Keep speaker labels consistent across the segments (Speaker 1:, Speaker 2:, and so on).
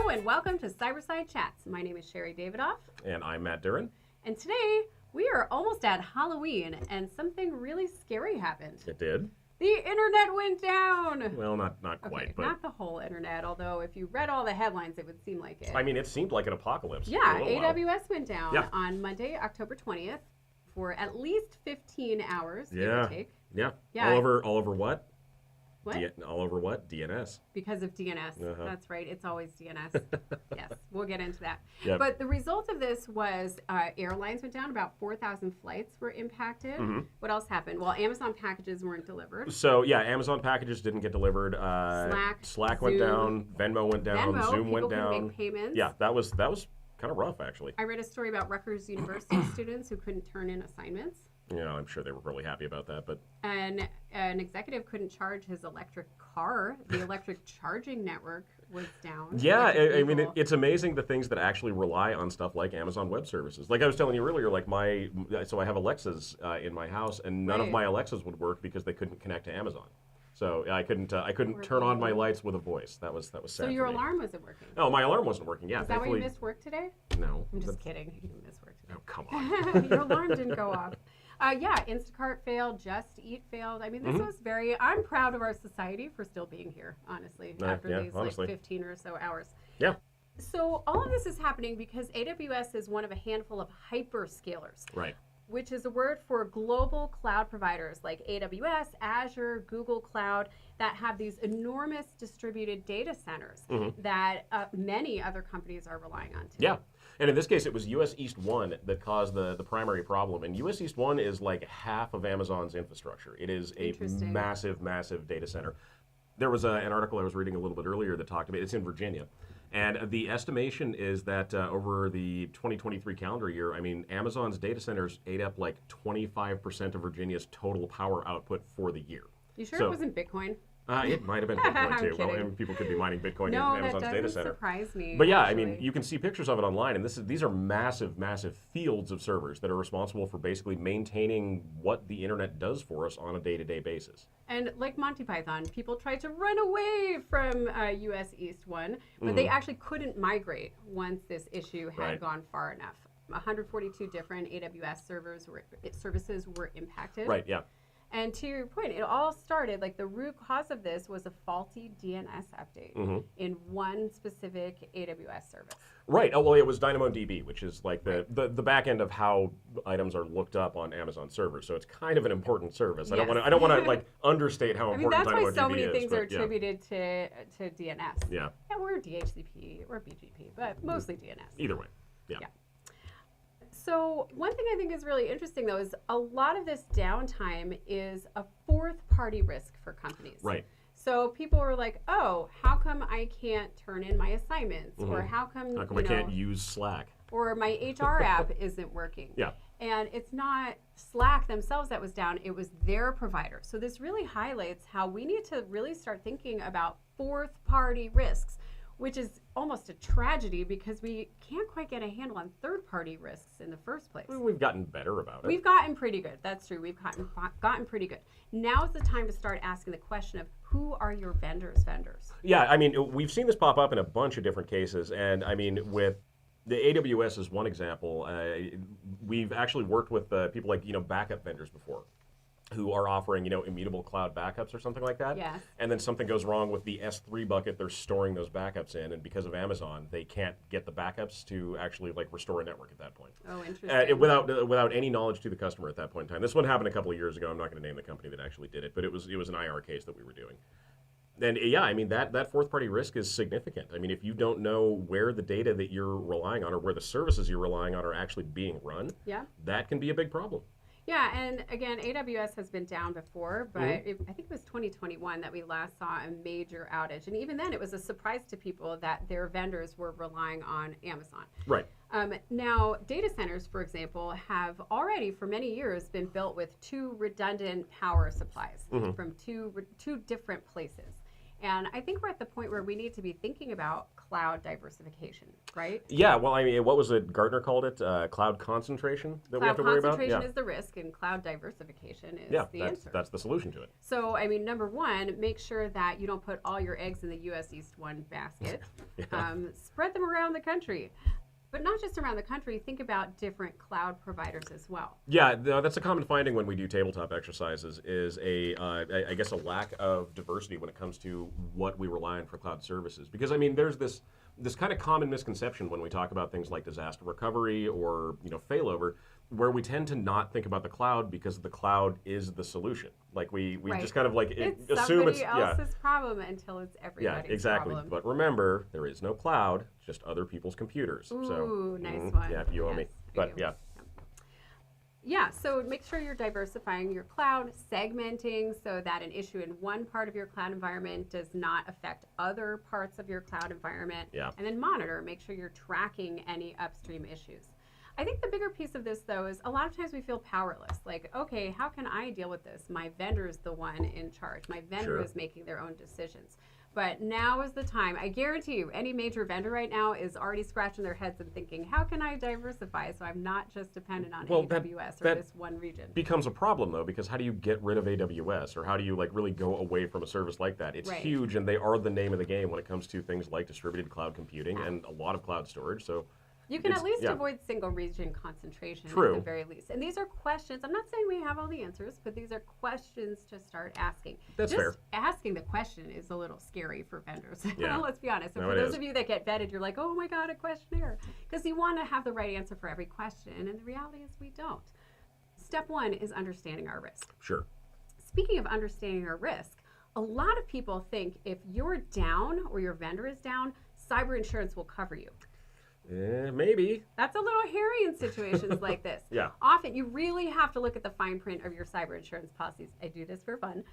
Speaker 1: Hello and welcome to Cyberside Chats. My name is Sherri Davidoff.
Speaker 2: And I'm Matt Durrin.
Speaker 1: And today we are almost at Halloween and something really scary happened.
Speaker 2: It did.
Speaker 1: The internet went down.
Speaker 2: Well, not quite,
Speaker 1: okay,
Speaker 2: but
Speaker 1: not the whole internet, although if you read all the headlines, it would seem like it.
Speaker 2: I mean, it seemed like an apocalypse.
Speaker 1: Yeah,
Speaker 2: for a little while.
Speaker 1: AWS went down on Monday, October 20th for at least 15 hours, give or take.
Speaker 2: Yeah.
Speaker 1: Yeah.
Speaker 2: All over what?
Speaker 1: What?
Speaker 2: All over what? DNS.
Speaker 1: Because of DNS.
Speaker 2: Uh-huh.
Speaker 1: That's right. It's always DNS. Yes, we'll get into that.
Speaker 2: Yep.
Speaker 1: But the result of this was airlines went down. About 4,000 flights were impacted.
Speaker 2: Mm-hmm.
Speaker 1: What else happened? Well, Amazon packages weren't delivered.
Speaker 2: So, yeah, Amazon packages didn't get delivered. Slack went down. Venmo went down. Zoom went down.
Speaker 1: People couldn't make payments.
Speaker 2: Yeah, that was kind of rough, actually.
Speaker 1: I read a story about Rutgers University students who couldn't turn in assignments.
Speaker 2: Yeah, I'm sure they were really happy about that, but...
Speaker 1: And an executive couldn't charge his electric car. The electric charging network was down.
Speaker 2: Yeah, I mean, it's amazing the things that actually rely on stuff like Amazon Web Services. Like I was telling you earlier, like so I have Alexas in my house, and none of my Alexas would work because they couldn't connect to Amazon. So I couldn't turn on my lights with a voice. That was sad.
Speaker 1: So your alarm wasn't working?
Speaker 2: No, my alarm wasn't working. Yeah.
Speaker 1: Is that why you missed work today?
Speaker 2: No.
Speaker 1: I'm just kidding. You didn't miss work today.
Speaker 2: Oh, come on.
Speaker 1: Your alarm didn't go off. Yeah, Instacart failed, Just Eat failed. I mean, this was I'm proud of our society for still being here, honestly, after these like 15 or so hours.
Speaker 2: Yeah.
Speaker 1: So all of this is happening because AWS is one of a handful of hyperscalers.
Speaker 2: Right.
Speaker 1: Which is a word for global cloud providers like AWS, Azure, Google Cloud that have these enormous distributed data centers that many other companies are relying on today.
Speaker 2: Yeah. And in this case, it was US East 1 that caused the primary problem. And US East 1 is like half of Amazon's infrastructure. It is a massive, massive data center. There was an article I was reading a little bit earlier that talked about it's in Virginia. And the estimation is that over the 2023 calendar year, I mean, Amazon's data centers ate up like 25% of Virginia's total power output for the year.
Speaker 1: You sure it wasn't Bitcoin?
Speaker 2: It might have been Bitcoin too.
Speaker 1: Well,
Speaker 2: and people could be mining Bitcoin in Amazon's data center.
Speaker 1: Surprise me.
Speaker 2: But yeah, actually. I mean, you can see pictures of it online, and these are massive, massive fields of servers that are responsible for basically maintaining what the internet does for us on a day-to-day basis.
Speaker 1: And like Monty Python, people tried to run away from US East 1, but they actually couldn't migrate once this issue had gone far enough. 142 different AWS services were impacted.
Speaker 2: Right, yeah.
Speaker 1: And to your point, it all started, like the root cause of this was a faulty DNS update in one specific AWS service.
Speaker 2: Right. Oh, well, it was DynamoDB, which is like the back end of how items are looked up on Amazon servers. So it's kind of an important service.
Speaker 1: Yes.
Speaker 2: I don't want to like understate how important DynamoDB is.
Speaker 1: That's why so many things are attributed to DNS.
Speaker 2: Yeah.
Speaker 1: Yeah, or DHCP or BGP, but mostly DNS.
Speaker 2: Either way. Yeah.
Speaker 1: So one thing I think is really interesting, though, is a lot of this downtime is a fourth-party risk for companies.
Speaker 2: Right.
Speaker 1: So people are like, oh, how come I can't turn in my assignments? Or how come
Speaker 2: I can't use Slack?
Speaker 1: Or my HR app isn't working.
Speaker 2: Yeah. And
Speaker 1: it's not Slack themselves that was down, it was their provider. So this really highlights how we need to really start thinking about fourth-party risks, which is almost a tragedy because we can't quite get a handle on third-party risks in the first place.
Speaker 2: We've gotten better about it.
Speaker 1: We've gotten pretty good. That's true. We've gotten pretty good. Now's the time to start asking the question of who are your vendors' vendors?
Speaker 2: Yeah, I mean, we've seen this pop up in a bunch of different cases. And I mean, with the AWS is one example. We've actually worked with people like, backup vendors before, who are offering, immutable cloud backups or something like that.
Speaker 1: Yes.
Speaker 2: And then something goes wrong with the S3 bucket they're storing those backups in, and because of Amazon, they can't get the backups to actually restore a network at that point.
Speaker 1: Oh, interesting.
Speaker 2: Without any knowledge to the customer at that point in time. This one happened a couple of years ago. I'm not going to name the company that actually did it, but it was an IR case that we were doing. And yeah, I mean, that fourth-party risk is significant. I mean, if you don't know where the data that you're relying on or where the services you're relying on are actually being run, that can be a big problem.
Speaker 1: Yeah, and again, AWS has been down before, but I think it was 2021 that we last saw a major outage. And even then, it was a surprise to people that their vendors were relying on Amazon.
Speaker 2: Right.
Speaker 1: Now, data centers, for example, have already for many years been built with two redundant power supplies from two different places. And I think we're at the point where we need to be thinking about cloud diversification, right?
Speaker 2: Yeah, well, I mean, what was it Gartner called it? Cloud concentration that we have to worry about?
Speaker 1: Cloud concentration is the risk, and cloud diversification is the answer.
Speaker 2: That's the solution to it.
Speaker 1: So, I mean, number one, make sure that you don't put all your eggs in the US East 1 basket. Spread them around the country. But not just around the country, think about different cloud providers as well.
Speaker 2: Yeah, that's a common finding when we do tabletop exercises is I guess a lack of diversity when it comes to what we rely on for cloud services. Because, I mean, there's this kind of common misconception when we talk about things like disaster recovery or, failover, where we tend to not think about the cloud because the cloud is the solution. Like we just kind of like assume it's
Speaker 1: somebody else's problem until it's everybody's problem.
Speaker 2: But remember, there is no cloud, just other people's computers.
Speaker 1: Ooh, nice one.
Speaker 2: Yeah, you owe me. But yeah.
Speaker 1: Yeah, so make sure you're diversifying your cloud, segmenting so that an issue in one part of your cloud environment does not affect other parts of your cloud environment.
Speaker 2: Yeah.
Speaker 1: And then monitor, make sure you're tracking any upstream issues. I think the bigger piece of this, though, is a lot of times we feel powerless. Like, okay, how can I deal with this? My vendor is the one in charge. My vendor is making their own decisions. But now is the time. I guarantee you, any major vendor right now is already scratching their heads and thinking, how can I diversify so I'm not just dependent on AWS or this one region?
Speaker 2: Becomes a problem, though, because how do you get rid of AWS? Or how do you really go away from a service like that? It's huge, and they are the name of the game when it comes to things like distributed cloud computing and a lot of cloud storage. So
Speaker 1: you can at least avoid single region concentration at the very least. And these are questions. I'm not saying we have all the answers, but these are questions to start asking.
Speaker 2: That's fair.
Speaker 1: Asking the question is a little scary for vendors.
Speaker 2: Yeah.
Speaker 1: Let's be honest. And for those of you that get vetted, you're like, oh my God, a questionnaire. Because you want to have the right answer for every question. And the reality is we don't. Step one is understanding our risk.
Speaker 2: Sure.
Speaker 1: Speaking of understanding our risk, a lot of people think if you're down or your vendor is down, cyber insurance will cover you.
Speaker 2: Maybe.
Speaker 1: That's a little hairy in situations like this.
Speaker 2: Yeah.
Speaker 1: Often you really have to look at the fine print of your cyber insurance policies. I do this for fun.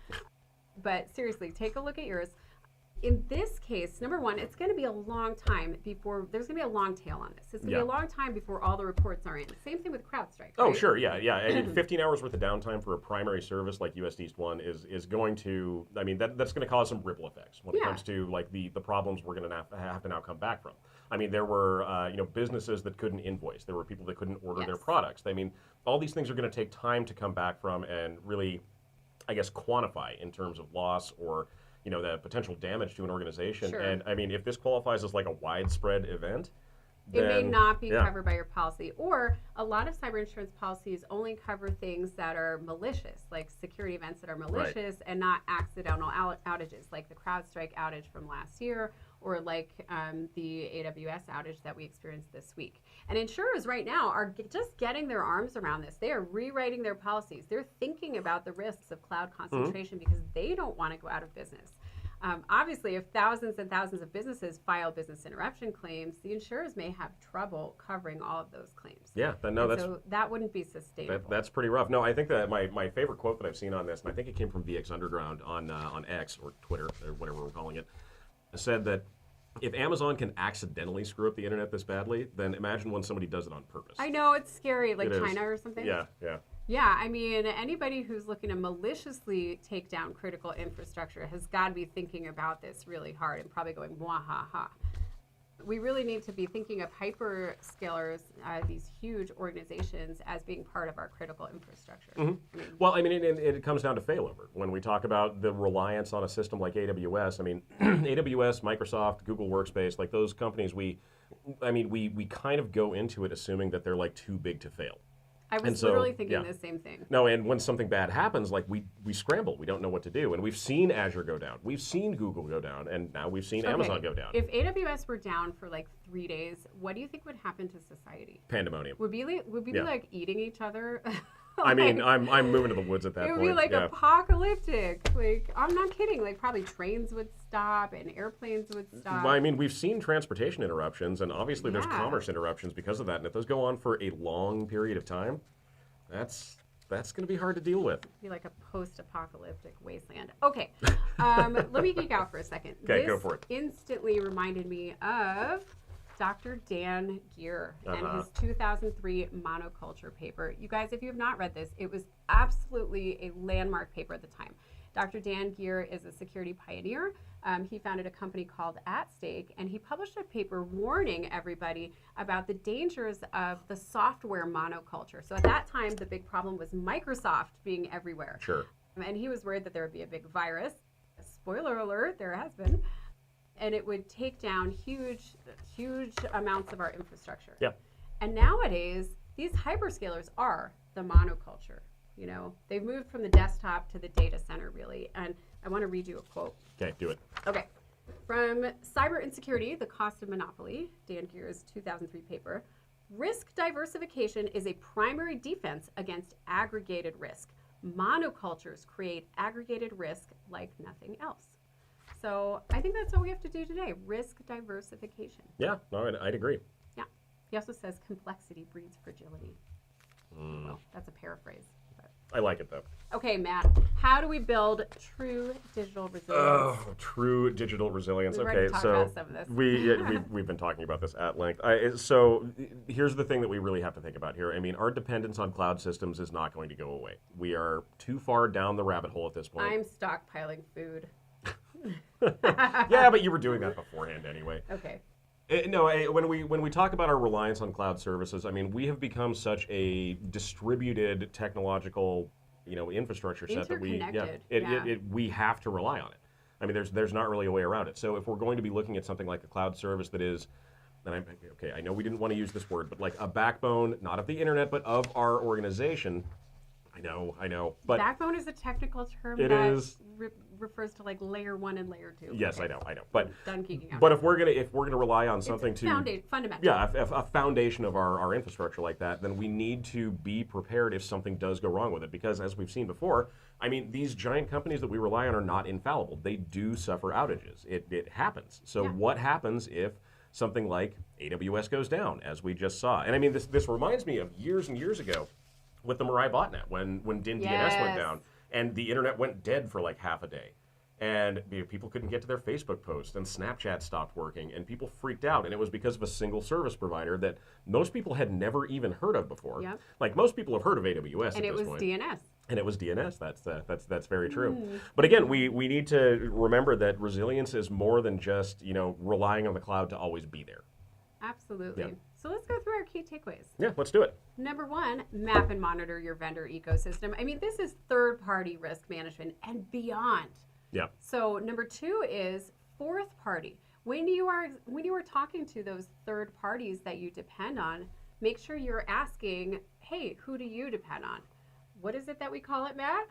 Speaker 1: But seriously, take a look at yours. In this case, number one, it's going to be a long time before, there's going to be a long tail on this. It's going to be a long time before all the reports are in. Same thing with CrowdStrike.
Speaker 2: Oh,
Speaker 1: right?
Speaker 2: sure, yeah. I mean, 15 hours worth of downtime for a primary service like US East 1 is going to, I mean, that's going to cause some ripple effects when it comes to the problems we're going to have to now come back from. I mean, there were businesses that couldn't invoice. There were people that couldn't order their products. I mean, all these things are going to take time to come back from and really, I guess, quantify in terms of loss or the potential damage to an organization.
Speaker 1: Sure.
Speaker 2: And I mean, if this qualifies as like a widespread event,
Speaker 1: it may not be covered by your policy. Or a lot of cyber insurance policies only cover things that are malicious, like security events that are malicious and not accidental outages, like the CrowdStrike outage from last year, or like the AWS outage that we experienced this week. And insurers right now are just getting their arms around this. They are rewriting their policies. They're thinking about the risks of cloud concentration because they don't want to go out of business. Obviously, if thousands and thousands of businesses file business interruption claims, the insurers may have trouble covering all of those claims.
Speaker 2: Yeah,
Speaker 1: so that wouldn't be sustainable.
Speaker 2: That's pretty rough. No, I think that my favorite quote that I've seen on this, and I think it came from VX Underground on X or Twitter or whatever we're calling it, said that if Amazon can accidentally screw up the internet this badly, then imagine when somebody does it on purpose.
Speaker 1: I know, it's scary, like China or something.
Speaker 2: Yeah.
Speaker 1: Yeah, I mean, anybody who's looking to maliciously take down critical infrastructure has got to be thinking about this really hard and probably going, mwahaha. We really need to be thinking of hyperscalers, these huge organizations, as being part of our critical infrastructure.
Speaker 2: Well, I mean, it comes down to failover. When we talk about the reliance on a system like AWS, I mean, AWS, Microsoft, Google Workspace, like those companies, we kind of go into it assuming that they're like too big to fail.
Speaker 1: I was literally thinking the same thing.
Speaker 2: No, and when something bad happens, like we scramble. We don't know what to do. And we've seen Azure go down. We've seen Google go down. And now we've seen Amazon go down.
Speaker 1: If AWS were down for like 3 days, what do you think would happen to society?
Speaker 2: Pandemonium.
Speaker 1: Would we be like eating each other?
Speaker 2: I mean, I'm moving to the woods at that point.
Speaker 1: It would be like apocalyptic. Like, I'm not kidding. Like, probably trains would stop and airplanes would stop.
Speaker 2: Well, I mean, we've seen transportation interruptions, and obviously there's commerce interruptions because of that. And if those go on for a long period of time, that's going to be hard to deal with.
Speaker 1: It'd be like a post-apocalyptic wasteland. Okay, let me geek out for a second.
Speaker 2: Okay, go for it.
Speaker 1: This instantly reminded me of Dr. Dan Geer and his 2003 monoculture paper. You guys, if you have not read this, it was absolutely a landmark paper at the time. Dr. Dan Geer is a security pioneer. He founded a company called At Stake, and he published a paper warning everybody about the dangers of the software monoculture. So at that time, the big problem was Microsoft being everywhere.
Speaker 2: Sure.
Speaker 1: And he was worried that there would be a big virus. Spoiler alert, there has been. And it would take down huge amounts of our infrastructure.
Speaker 2: Yeah.
Speaker 1: And nowadays, these hyperscalers are the monoculture. You know, they've moved from the desktop to the data center, really. And I want to read you a quote.
Speaker 2: Okay, do it.
Speaker 1: Okay. From Cyber Insecurity, The Cost of Monopoly, Dan Geer's 2003 paper, risk diversification is a primary defense against aggregated risk. Monocultures create aggregated risk like nothing else. So I think that's what we have to do today, risk diversification.
Speaker 2: Yeah, no, I'd agree.
Speaker 1: Yeah. He also says complexity breeds fragility. Well, that's a paraphrase.
Speaker 2: I like it, though.
Speaker 1: Okay, Matt, how do we build true digital resilience?
Speaker 2: Oh, true digital resilience.
Speaker 1: We've
Speaker 2: Okay,
Speaker 1: already talked
Speaker 2: so
Speaker 1: about some of this.
Speaker 2: we've been talking about this at length. So here's the thing that we really have to think about here. I mean, our dependence on cloud systems is not going to go away. We are too far down the rabbit hole at this point.
Speaker 1: I'm stockpiling food.
Speaker 2: Yeah, but you were doing that beforehand anyway.
Speaker 1: Okay.
Speaker 2: No, when we talk about our reliance on cloud services, I mean, we have become such a distributed technological, infrastructure set that we have to rely on it. I mean, there's not really a way around it. So if we're going to be looking at something like a cloud service that is, and I know we didn't want to use this word, but like a backbone, not of the internet, but of our organization. I know. But
Speaker 1: backbone is a technical term refers to like layer 1 and layer 2.
Speaker 2: Yes,
Speaker 1: okay.
Speaker 2: I know. But
Speaker 1: done geeking out.
Speaker 2: But if we're gonna rely on something
Speaker 1: fundamental.
Speaker 2: Yeah, a foundation of our infrastructure like that, then we need to be prepared if something does go wrong with it. Because as we've seen before, I mean, these giant companies that we rely on are not infallible. They do suffer outages. It happens. So what happens if something like AWS goes down, as we just saw? And I mean, this reminds me of years and years ago with the Mirai botnet when DIN DNS went down and the internet went dead for like half a day. And people couldn't get to their Facebook posts, and Snapchat stopped working, and people freaked out. And it was because of a single service provider that most people had never even heard of before. Yep. Like most people have heard of AWS at this point.
Speaker 1: And it was DNS.
Speaker 2: And it was DNS. That's very true. But again, we need to remember that resilience is more than just relying on the cloud to always be there.
Speaker 1: Absolutely.
Speaker 2: Yeah.
Speaker 1: So let's go through our key takeaways.
Speaker 2: Yeah, let's do it.
Speaker 1: Number 1, map and monitor your vendor ecosystem. I mean, this is third-party risk management and beyond.
Speaker 2: Yeah.
Speaker 1: So number 2 is fourth party. When you are talking to those third parties that you depend on, make sure you're asking, hey, who do you depend on? What is it that we call it, Matt?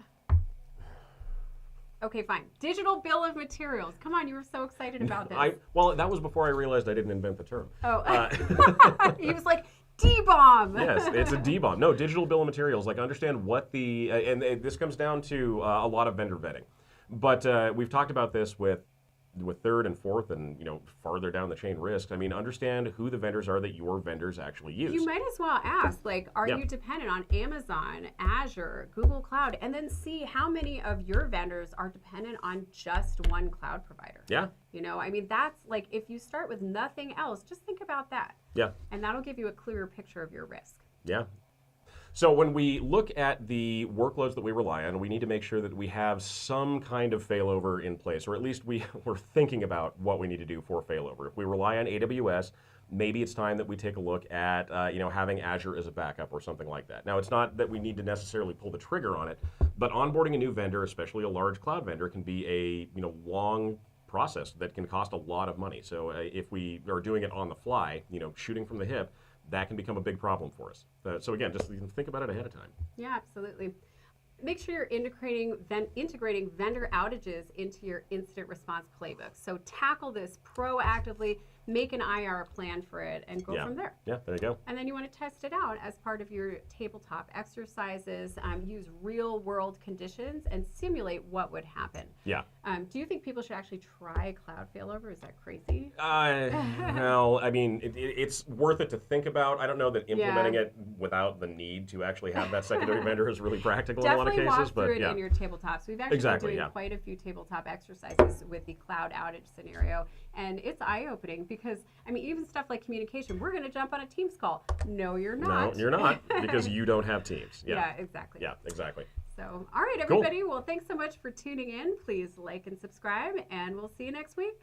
Speaker 1: Okay, fine. Digital bill of materials. Come on, you were so excited about this.
Speaker 2: Well, that was before I realized I didn't invent the term.
Speaker 1: Oh, he was like, D-bomb.
Speaker 2: Yes, it's a D-bomb. No, digital bill of materials. Like, understand what and this comes down to a lot of vendor vetting. But we've talked about this with third and fourth and farther down the chain risks. I mean, understand who the vendors are that your vendors actually use.
Speaker 1: You might as well ask, like, are you dependent on Amazon, Azure, Google Cloud, and then see how many of your vendors are dependent on just one cloud provider.
Speaker 2: Yeah.
Speaker 1: I mean, that's like, if you start with nothing else, just think about that.
Speaker 2: Yeah.
Speaker 1: And that'll give you a clearer picture of your risk.
Speaker 2: Yeah. So when we look at the workloads that we rely on, we need to make sure that we have some kind of failover in place, or at least we're thinking about what we need to do for failover. If we rely on AWS, maybe it's time that we take a look at having Azure as a backup or something like that. Now, it's not that we need to necessarily pull the trigger on it, but onboarding a new vendor, especially a large cloud vendor, can be a long process that can cost a lot of money. So if we are doing it on the fly, shooting from the hip, that can become a big problem for us. So again, just think about it ahead of time.
Speaker 1: Yeah, absolutely. Make sure you're integrating vendor outages into your incident response playbook. So tackle this proactively, make an IR plan for it, and go from there.
Speaker 2: Yeah, there you go.
Speaker 1: And then you want to test it out as part of your tabletop exercises. Use real-world conditions and simulate what would happen.
Speaker 2: Yeah.
Speaker 1: Do you think people should actually try cloud failover? Is that crazy?
Speaker 2: Well, I mean, it's worth it to think about. I don't know that implementing it without the need to actually have that secondary vendor is really practical in a lot of cases.
Speaker 1: Definitely walk through it in your tabletops. We've actually been doing quite a few tabletop exercises with the cloud outage scenario, and it's eye-opening because, I mean, even stuff like communication, we're going to jump on a Teams call. No, you're not.
Speaker 2: No, you're not, because you don't have Teams.
Speaker 1: Yeah, exactly.
Speaker 2: Yeah, exactly.
Speaker 1: So, all right, everybody. Cool. Well, thanks so much for tuning in. Please like and subscribe, and we'll see you next week.